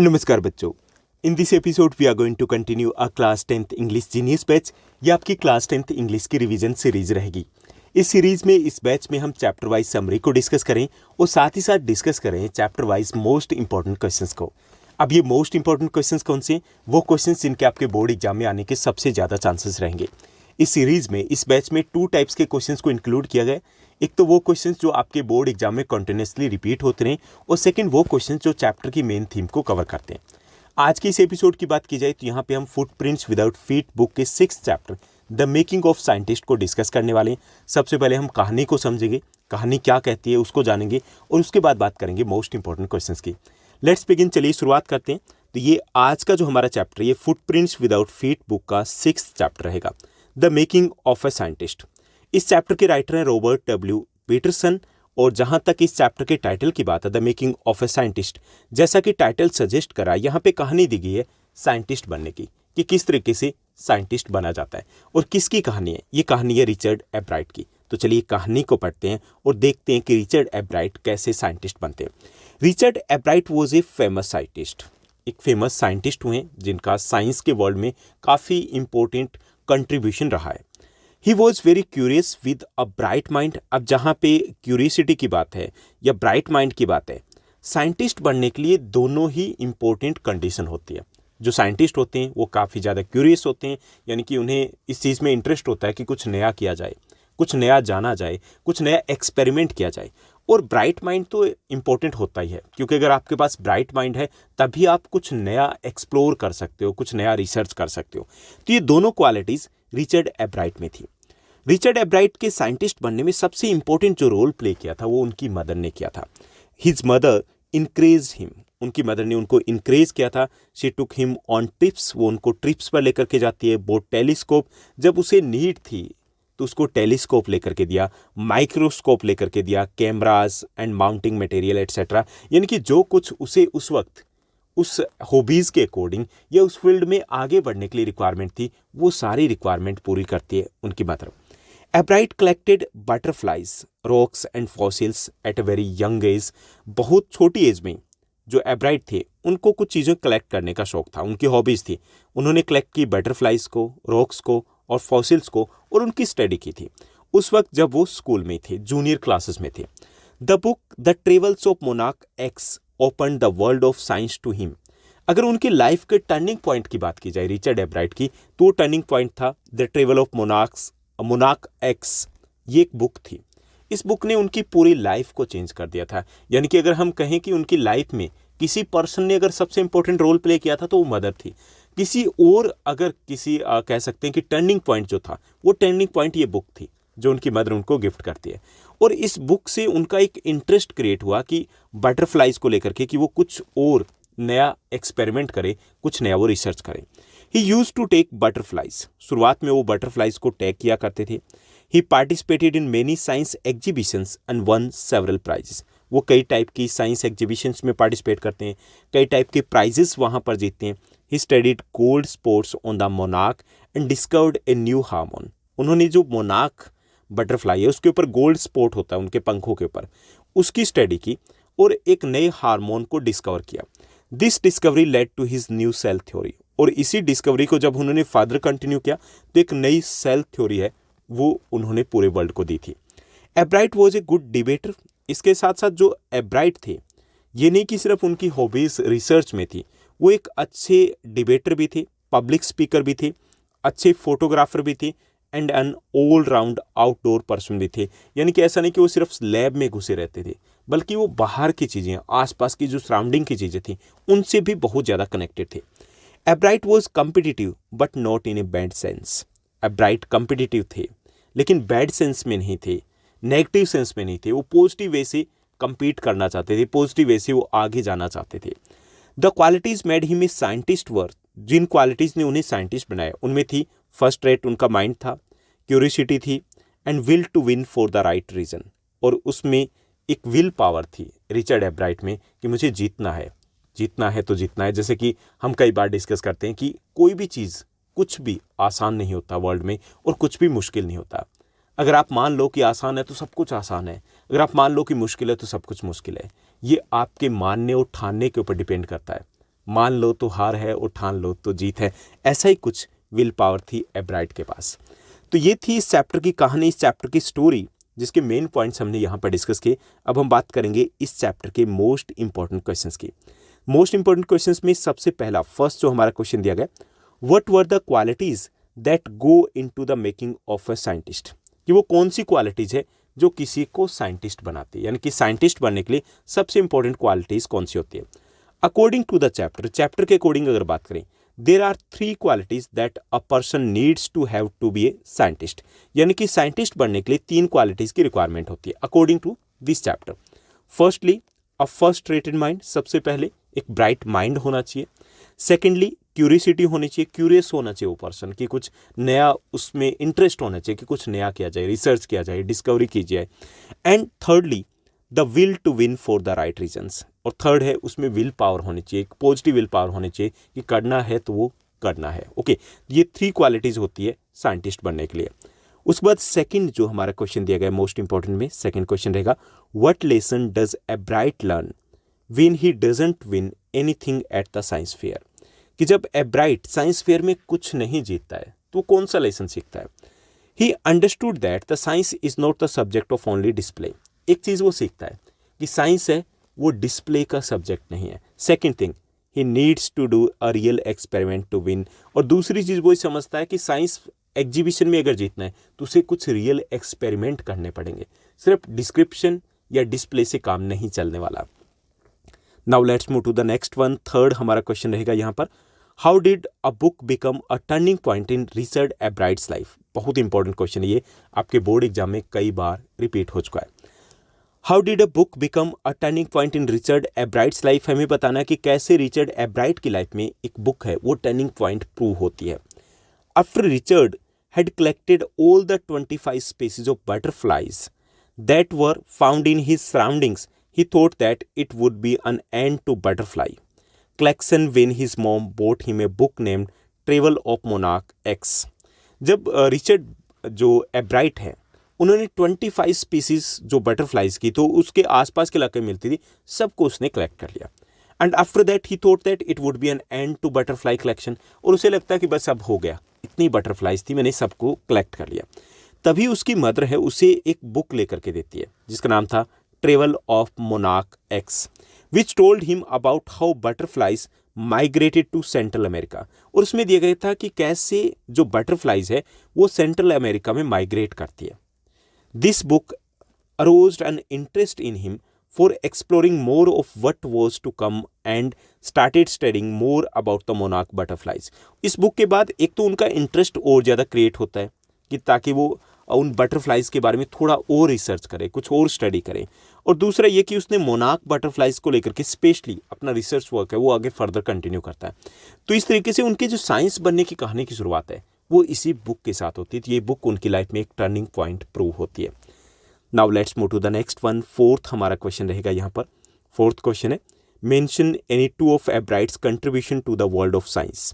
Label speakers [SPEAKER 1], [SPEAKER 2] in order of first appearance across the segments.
[SPEAKER 1] नमस्कार बच्चों। In this episode we are going to continue a class 10th English genius batch. ये आपकी class 10th English की revision series रहेगी। इस सीरीज में इस बैच में हम चैप्टर वाइज समरी को डिस्कस करें और साथ ही साथ डिस्कस करें chapter wise most important questions को। अब ये मोस्ट इंपॉर्टेंट क्वेश्चंस कौन से? वो क्वेश्चंस जिनके आपके बोर्ड एग्जाम में आने के सबसे ज़्यादा चांसेस रहेंगे। इस सीरीज में इस बैच में 2 टाइप्स के क्वेश्चंस को इंक्लूड किया गया। एक तो वो क्वेश्चंस जो आपके बोर्ड एग्जाम में कंटिन्यूसली रिपीट होते रहें और सेकंड वो क्वेश्चंस जो चैप्टर की मेन थीम को कवर करते हैं। आज के इस एपिसोड की बात की जाए तो यहाँ पे हम फुटप्रिंट्स विदाउट फीट बुक के 6th chapter the making of scientist को डिस्कस करने वाले हैं। सबसे पहले हम कहानी को समझेंगे, कहानी क्या कहती है उसको जानेंगे और उसके बाद बात करेंगे मोस्ट इंपॉर्टेंट क्वेश्चंस की। लेट्स बिगिन, चलिए शुरुआत करते हैं। तो ये आज का जो हमारा चैप्टर, ये फुटप्रिंट्स विदाउट फीट बुक का 6th चैप्टर रहेगा, the making of a scientist. इस चैप्टर के राइटर हैं रॉबर्ट डब्ल्यू पीटरसन। और जहां तक इस चैप्टर के टाइटल की बात है, the making of a scientist, जैसा कि टाइटल सजेस्ट करा, यहाँ पे कहानी दी गई है साइंटिस्ट बनने की, कि किस तरीके से साइंटिस्ट बना जाता है। और किसकी कहानी है? ये कहानी है रिचर्ड एब्राइट की। तो चलिए कहानी को पढ़ते हैं और देखते हैं कि रिचर्ड एब्राइट कैसे साइंटिस्ट बनते हैं। Richard एब्राइट was a famous scientist. एक फेमस साइंटिस्ट हुए जिनका साइंस के वर्ल्ड में काफ़ी इंपॉर्टेंट कंट्रीब्यूशन रहा है। He was very curious with a bright mind. अब जहाँ पे क्यूरियसिटी की बात है या ब्राइट माइंड की बात है, साइंटिस्ट बनने के लिए दोनों ही इंपॉर्टेंट कंडीशन होती है। जो साइंटिस्ट होते हैं वो काफ़ी ज़्यादा क्यूरियस होते हैं, यानी कि उन्हें इस चीज़ में इंटरेस्ट होता है कि कुछ नया किया जाए, कुछ नया जाना जाए, कुछ नया एक्सपेरिमेंट किया जाए। और ब्राइट माइंड तो इम्पोर्टेंट होता ही है, क्योंकि अगर आपके पास ब्राइट माइंड है तभी आप कुछ नया एक्सप्लोर कर सकते हो, कुछ नया रिसर्च कर सकते हो। तो ये दोनों क्वालिटीज़ रिचर्ड एब्राइट में थी। रिचर्ड एब्राइट के साइंटिस्ट बनने में सबसे इंपॉर्टेंट जो रोल प्ले किया था वो उनकी मदर ने किया था। His mother encourage him. उनकी मदर ने उनको इनक्रेज किया था। She took him on trips. वो उनको ट्रिप्स पर लेकर के जाती है। बोट टेलीस्कोप, जब उसे नीड थी तो उसको टेलीस्कोप लेकर के दिया, माइक्रोस्कोप लेकर के दिया, cameras and mounting material etcetera. यानी कि जो कुछ उसे उस वक्त उस हॉबीज़ के अकॉर्डिंग या उस फील्ड में आगे बढ़ने के लिए रिक्वायरमेंट थी, वो सारी रिक्वायरमेंट पूरी करती है उनकी mother. एब्राइट collected butterflies, rocks and fossils at a very young age. बहुत छोटी एज में जो एब्राइट थे उनको कुछ चीज़ें कलेक्ट करने का शौक था, उनकी हॉबीज़ थी। उन्होंने कलेक्ट की बटरफ्लाइज को, रॉक्स को और फॉसिल्स को, और उनकी स्टडी की थी उस वक्त जब वो स्कूल में थे, जूनियर क्लासेस में थे। The book the travels of Monarch X open the world of science to him. अगर उनकी लाइफ के टर्निंग पॉइंट की बात की जाए रिचर्ड एब्राइट की, तो वो टर्निंग पॉइंट था the travel of Monarch x. ये एक बुक थी। इस बुक ने उनकी पूरी लाइफ को चेंज कर दिया था। यानी कि अगर हम कहें कि उनकी लाइफ में किसी पर्सन ने अगर सबसे इंपॉर्टेंट रोल प्ले किया था तो वो मदर थी। किसी और अगर किसी कह सकते हैं कि टर्निंग पॉइंट जो था, वो टर्निंग पॉइंट ये बुक थी जो उनकी मदर उनको गिफ्ट करती है। और इस बुक से उनका एक इंटरेस्ट क्रिएट हुआ कि बटरफ्लाइज को लेकर के, कि वो कुछ और नया एक्सपेरिमेंट करे, कुछ नया वो रिसर्च करे। He use to tag butterflies. शुरुआत में वो बटरफ्लाइज को टैग किया करते थे। He participated in many science exhibitions and won several prizes. वो कई टाइप की साइंस एग्जीबिशंस में पार्टिसिपेट करते हैं, कई टाइप के प्राइजेस वहाँ पर जीतते हैं। He studied gold spots on the monarch and discovered a new hormone. उन्होंने जो मोनार्क बटरफ्लाई है उसके ऊपर गोल्ड स्पॉट होता है उनके पंखों के ऊपर, उसकी स्टडी की और एक नए हार्मोन को डिस्कवर किया। This discovery led to his new cell theory. और इसी डिस्कवरी को जब उन्होंने फर्दर कंटिन्यू किया तो एक नई सेल थ्योरी है वो उन्होंने पूरे वर्ल्ड को दी थी। एब्राइट वॉज ए गुड डिबेटर। इसके साथ साथ जो एब्राइट थे, ये नहीं कि सिर्फ उनकी हॉबीज़ रिसर्च में थी, वो एक अच्छे डिबेटर भी थे, पब्लिक स्पीकर भी थे, अच्छे फोटोग्राफर भी थे and an all round outdoor person भी थे। यानी कि ऐसा नहीं कि वो सिर्फ लैब में घुसे रहते थे, बल्कि वो बाहर की चीज़ें, आसपास की जो सराउंडिंग की चीज़ें थी, उनसे भी बहुत ज़्यादा कनेक्टेड थे। एब्राइट was competitive but not in a bad sense. एब्राइट competitive थे लेकिन बैड सेंस में नहीं थे, नेगेटिव सेंस में नहीं थे। वो पॉजिटिव वे से कम्पीट करना चाहते थे, पॉजिटिव वे से वो आगे जाना चाहते थे। The qualities made him a scientist worth. जिन क्वालिटीज़ ने उन्हें साइंटिस्ट बनाया उनमें थी, फर्स्ट रेट उनका माइंड था, क्यूरियोसिटी थी and will to win for the right reason. और उसमें एक विल पावर थी रिचर्ड एब्राइट में कि मुझे जीतना है, जीतना है तो जीतना है। जैसे कि हम कई बार डिस्कस करते हैं कि कोई भी चीज़, कुछ भी आसान नहीं होता वर्ल्ड में और कुछ भी मुश्किल नहीं होता। अगर आप मान लो कि आसान है तो सब कुछ आसान है, अगर आप मान लो कि मुश्किल है तो सब कुछ मुश्किल है। ये आपके मानने और ठानने के ऊपर डिपेंड करता है। मान लो तो हार है और ठान लो तो जीत है, ऐसा ही कुछ विल पावर थी एब्राइट के पास। तो ये थी इस चैप्टर की कहानी, इस चैप्टर की स्टोरी, जिसके मेन पॉइंट्स हमने यहाँ पर डिस्कस किए। अब हम बात करेंगे इस चैप्टर के मोस्ट इंपॉर्टेंट क्वेश्चंस की। मोस्ट इंपॉर्टेंट क्वेश्चंस में सबसे पहला फर्स्ट जो हमारा क्वेश्चन दिया गया, what were the qualities that go into the making of a scientist, कि वो कौन सी क्वालिटीज है जो किसी को साइंटिस्ट बनाती है, यानी कि साइंटिस्ट बनने के लिए सबसे इंपॉर्टेंट क्वालिटीज कौन सी होती है। अकॉर्डिंग टू द चैप्टर के अकॉर्डिंग अगर बात करें, there are 3 qualities that a person needs to have to be a scientist, यानी कि साइंटिस्ट बनने के लिए 3 क्वालिटीज की रिक्वायरमेंट होती है according to this chapter. Firstly a first rated mind, सबसे पहले एक ब्राइट माइंड होना चाहिए। सेकेंडली क्यूरियसिटी होनी चाहिए, क्यूरियस होना चाहिए वो पर्सन, कि कुछ नया उसमें इंटरेस्ट होना चाहिए कि कुछ नया किया जाए, रिसर्च किया जाए, डिस्कवरी की जाए। And thirdly the will to win for the right reasons, और थर्ड है उसमें विल पावर होनी चाहिए, एक पॉजिटिव विल पावर होनी चाहिए कि करना है तो वो करना है। ओके, ये 3 क्वालिटीज होती है साइंटिस्ट बनने के लिए। उसके बाद सेकंड जो हमारा क्वेश्चन दिया गया मोस्ट इंपॉर्टेंट में, सेकंड क्वेश्चन रहेगा, what lesson does a bright learn when he doesn't win anything at the science fair, कि जब ए ब्राइट साइंस फेयर में कुछ नहीं जीतता है तो कौन सा लेसन सीखता है। He understood that the science is not the subject of only display, एक चीज़ वो सीखता है कि साइंस है वो डिस्प्ले का सब्जेक्ट नहीं है। Second thing, he needs to do a real experiment to win, और दूसरी चीज़ वो समझता है कि साइंस एग्जीबिशन में अगर जीतना है तो उसे कुछ रियल एक्सपेरिमेंट करने पड़ेंगे, सिर्फ डिस्क्रिप्शन या डिस्प्ले से काम नहीं चलने वाला। Now let's move to the next one. Third हमारा क्वेश्चन रहेगा यहाँ पर, how did a book become a turning point in Richard Ebright's life. बहुत इंपॉर्टेंट क्वेश्चन है ये, आपके बोर्ड एग्जाम में कई बार रिपीट हो चुका है। How did a book become a turning point in Richard Ebright's life, हमें बताना है कि कैसे रिचर्ड एब्राइट की लाइफ में एक बुक है वो टर्निंग पॉइंट प्रूव होती है। After Richard had collected all the 25 species of butterflies that were found in his surroundings, he thought that it would be an end to butterfly collection when his mom bought him a book named Travel of Monarch X। जब Richard जो एब्राइट है उन्होंने 25 species जो butterflies की तो उसके आसपास के इलाके में मिलती थी, सबको उसने कलेक्ट कर लिया। And after that he thought that it would be an end to butterfly collection, और उसे लगता है कि बस अब हो गया, इतनी बटरफ्लाइज थी, मैंने सबको कलेक्ट कर लिया। तभी उसकी मदर है उसे एक बुक लेकर के देती है जिसका नाम था travel of Monarch X, which told him about how butterflies migrated to Central America. और उसमें दिया गया था कि कैसे जो बटरफ्लाइज है वो सेंट्रल अमेरिका में माइग्रेट करती है। This book aroused an interest in him for exploring more of what was to come and started studying more about the monarch butterflies. इस बुक के बाद एक तो उनका इंटरेस्ट और ज़्यादा क्रिएट होता है कि ताकि वो उन बटरफ्लाइज के बारे में थोड़ा और रिसर्च करे, कुछ और स्टडी करे, और दूसरा ये कि उसने मोनार्क बटरफ्लाइज को लेकर के स्पेशली अपना रिसर्च वर्क है वो आगे फर्दर कंटिन्यू करता है। तो इस तरीके से उनके जो साइंस बनने की कहानी की शुरुआत है वो इसी बुक के साथ होती है। तो ये बुक उनकी लाइफ में एक टर्निंग पॉइंट प्रूव होती है। Now let's move to the next one. Fourth हमारा क्वेश्चन रहेगा यहाँ पर। फोर्थ क्वेश्चन है, mention any 2 of Ebright's contribution to the world of science.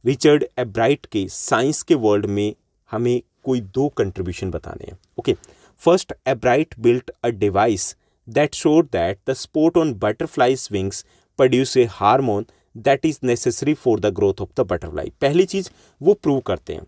[SPEAKER 1] Richard Ebright के साइंस के वर्ल्ड में हमें कोई 2 कंट्रीब्यूशन बताने हैं। Okay, first, एब्राइट built a device that showed that the spot on butterflies wings produce a hormone that is necessary for the growth of the butterfly. पहली चीज वो प्रूव करते हैं,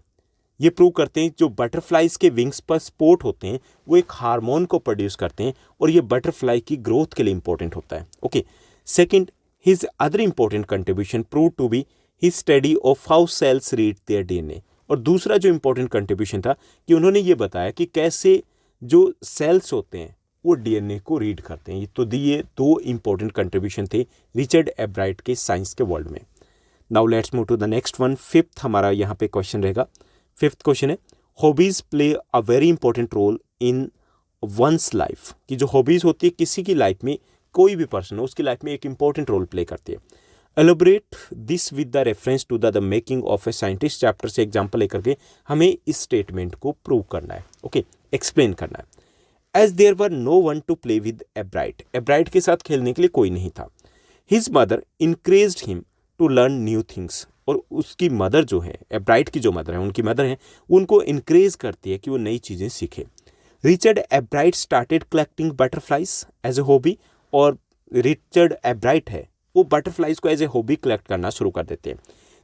[SPEAKER 1] ये प्रूव करते हैं जो बटरफ्लाइज के विंग्स पर स्पॉट होते हैं वो एक हार्मोन को प्रोड्यूस करते हैं और ये बटरफ्लाई की ग्रोथ के लिए इंपॉर्टेंट होता है। Okay, second, his other important contribution prove to be his study of how cells read their DNA. और दूसरा जो इंपॉर्टेंट कंट्रीब्यूशन था कि उन्होंने ये बताया कि कैसे जो सेल्स होते हैं वो डीएनए को रीड करते हैं। तो ये 2 इंपॉर्टेंट कंट्रीब्यूशन थे रिचर्ड एब्राइट के साइंस के वर्ल्ड में। Now let's move to the next one. Fifth हमारा यहाँ पे क्वेश्चन रहेगा। फिफ्थ क्वेश्चन है, hobbies play a very important role in one's life. कि जो हॉबीज होती है किसी की लाइफ में, कोई भी पर्सन हो उसकी लाइफ में एक इंपॉर्टेंट रोल प्ले करती है। Elaborate this with the reference to the making of a scientist chapter से एग्जाम्पल लेकर के हमें इस स्टेटमेंट को प्रूव करना है। ओके, एक्सप्लेन करना है। As there were no one to play with Ebright, Ebright के साथ खेलने के लिए कोई नहीं था। His mother encouraged him to learn new things. और उसकी मदर जो है, एब्राइट की जो मदर है, उनकी मदर है, उनको इंकरेज करती है कि वो नई चीज़ें सीखे। Richard Ebright started collecting butterflies as a hobby. और रिचर्ड एब्राइट है वो बटरफ्लाइज को एज ए हॉबी कलेक्ट करना शुरू कर देते हैं।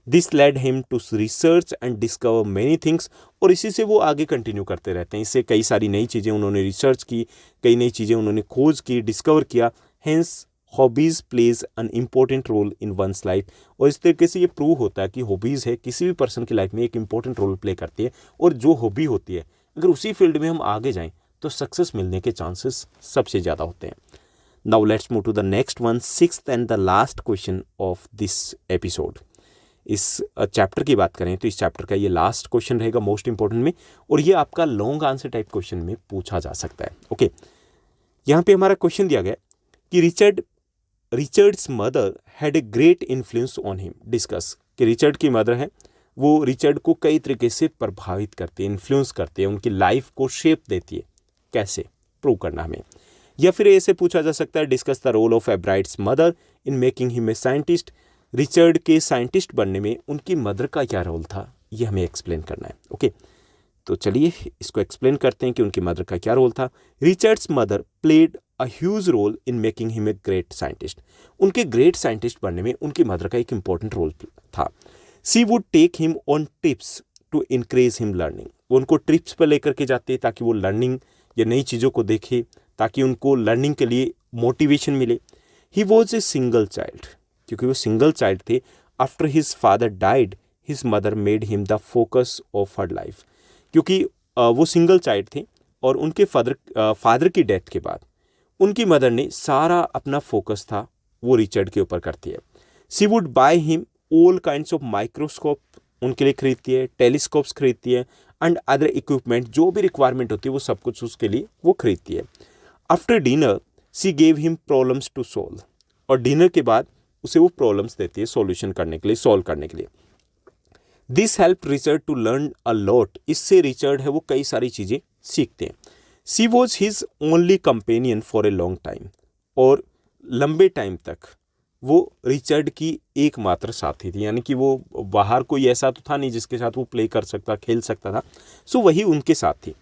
[SPEAKER 1] This led him to research and discover many things, और इसी से वो आगे कंटिन्यू करते रहते हैं। इससे कई सारी नई चीज़ें उन्होंने रिसर्च की, कई नई चीज़ें उन्होंने खोज की, डिस्कवर किया। Hence hobbies plays an important role in one's life, और इस तरीके से ये प्रूव होता है कि हॉबीज़ है किसी भी पर्सन की लाइफ में एक इंपॉर्टेंट रोल प्ले करती है, और जो हॉबी होती है अगर उसी फील्ड में हम आगे जाएं तो सक्सेस मिलने के चांसेस सबसे ज़्यादा होते हैं। Now let's move to the next one, sixth and the last question of this episode. इस चैप्टर की बात करें तो इस चैप्टर का ये लास्ट क्वेश्चन रहेगा मोस्ट इंपॉर्टेंट में, और ये आपका लॉन्ग आंसर टाइप क्वेश्चन में पूछा जा सकता है। ओके, यहाँ पे हमारा क्वेश्चन दिया गया कि Richards mother had a great influence on him. Discuss कि रिचर्ड की मदर है वो रिचर्ड को कई तरीके से प्रभावित करती है, इन्फ्लुएंस करती है, उनकी लाइफ को शेप देती है। कैसे प्रूव करना हमें, या फिर ऐसे पूछा जा सकता है discuss the role of Ebright's mother in making him a scientist. Richard के साइंटिस्ट बनने में उनकी मदर का क्या रोल था, ये हमें एक्सप्लेन करना है। ओके, तो चलिए इसको एक्सप्लेन करते हैं कि उनकी मदर का क्या रोल था। Richard's mother played a huge role in making him a great scientist. उनके ग्रेट साइंटिस्ट बनने में उनकी मदर का एक इंपॉर्टेंट रोल था। She would take him on trips to increase him learning. वो उनको ट्रिप्स पर लेकर के जाते ताकि वो लर्निंग या नई चीज़ों को देखे, ताकि उनको लर्निंग के लिए मोटिवेशन मिले। He was a single child, क्योंकि वो सिंगल चाइल्ड थे। After his father died his mother made him the focus of her life. क्योंकि वो सिंगल चाइल्ड थे और उनके फादर की डेथ के बाद उनकी मदर ने सारा अपना फोकस था वो रिचर्ड के ऊपर करती है। She would buy him all kinds of microscope, उनके लिए खरीदती है, टेलीस्कोप्स खरीदती है, एंड अदर इक्विपमेंट, जो भी रिक्वायरमेंट होती है वो सब कुछ उसके लिए वो खरीदती है। After dinner she gave him problems to solve, और डिनर के बाद उसे वो प्रॉब्लम्स देती है सॉल्यूशन करने के लिए, सॉल्व करने के लिए। This help Richard to learn a lot, इससे रिचर्ड है वो कई सारी चीज़ें सीखते हैं। She was his only companion for a long time, और लंबे टाइम तक वो रिचर्ड की एकमात्र साथी थी, यानी कि वो बाहर कोई ऐसा तो था नहीं जिसके साथ वो प्ले कर सकता, खेल सकता था, सो वही उनके साथ थी।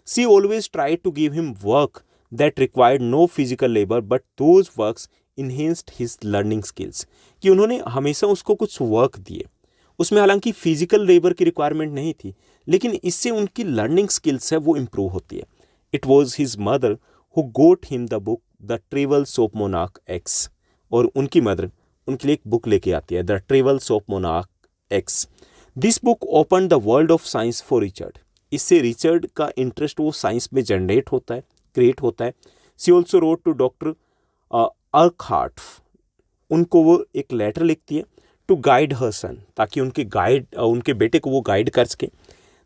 [SPEAKER 1] She always try to give him work that required no physical labour but those works enhanced his learning skills, कि उन्होंने हमेशा उसको कुछ वर्क दिए, उसमें हालांकि फिजिकल लेबर की रिक्वायरमेंट नहीं थी, लेकिन इससे उनकी लर्निंग स्किल्स है वो इम्प्रूव होती है। It was his mother who got him the book the travels of Monarch x, और उनकी मदर उनके लिए एक बुक लेके आती है, the travels of Monarch x. This book open the world of science for Richard, इससे रिचर्ड का इंटरेस्ट वो साइंस में जनरेट होता है, क्रिएट होता है। सी ऑल्सो रोट टू डॉक्टर अर्कहार्ट, उनको वो एक लेटर लिखती है टू गाइड हर सन, ताकि उनके बेटे को वो गाइड कर सके।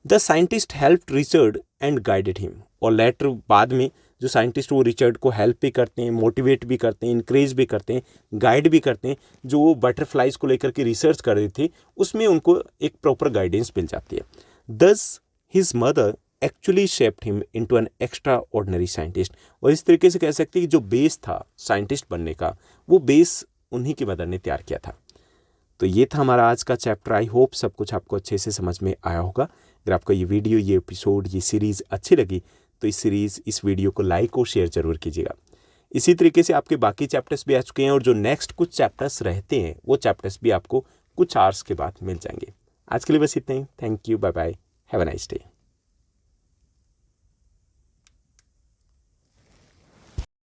[SPEAKER 1] The scientist help Richard and guided him, और लेटर बाद में जो साइंटिस्ट वो रिचर्ड को हेल्प भी करते हैं, मोटिवेट भी करते हैं, इंकरेज भी करते हैं, गाइड भी करते हैं। जो वो बटरफ्लाइज को लेकर के रिसर्च कर रहे थे उसमें उनको एक प्रॉपर गाइडेंस मिल जाती है। दस his mother actually shaped him into an extra ordinary scientist, और इस तरीके से कह सकते हैं कि जो बेस था साइंटिस्ट बनने का वो बेस उन्हीं की मदर ने तैयार किया था। तो ये था हमारा आज का चैप्टर। आई होप सब कुछ आपको अच्छे से समझ में आया होगा। अगर आपको ये वीडियो, ये एपिसोड, ये सीरीज़ अच्छी लगी तो इस वीडियो को लाइक और शेयर जरूर कीजिएगा। इसी तरीके से आपके बाकी चैप्टर्स भी आ चुके हैं, और जो नेक्स्ट कुछ चैप्टर्स रहते हैं वो चैप्टर्स भी आपको कुछ आवर्स के बाद मिल जाएंगे। आज के लिए बस इतना ही। Thank you, bye bye, have a nice day.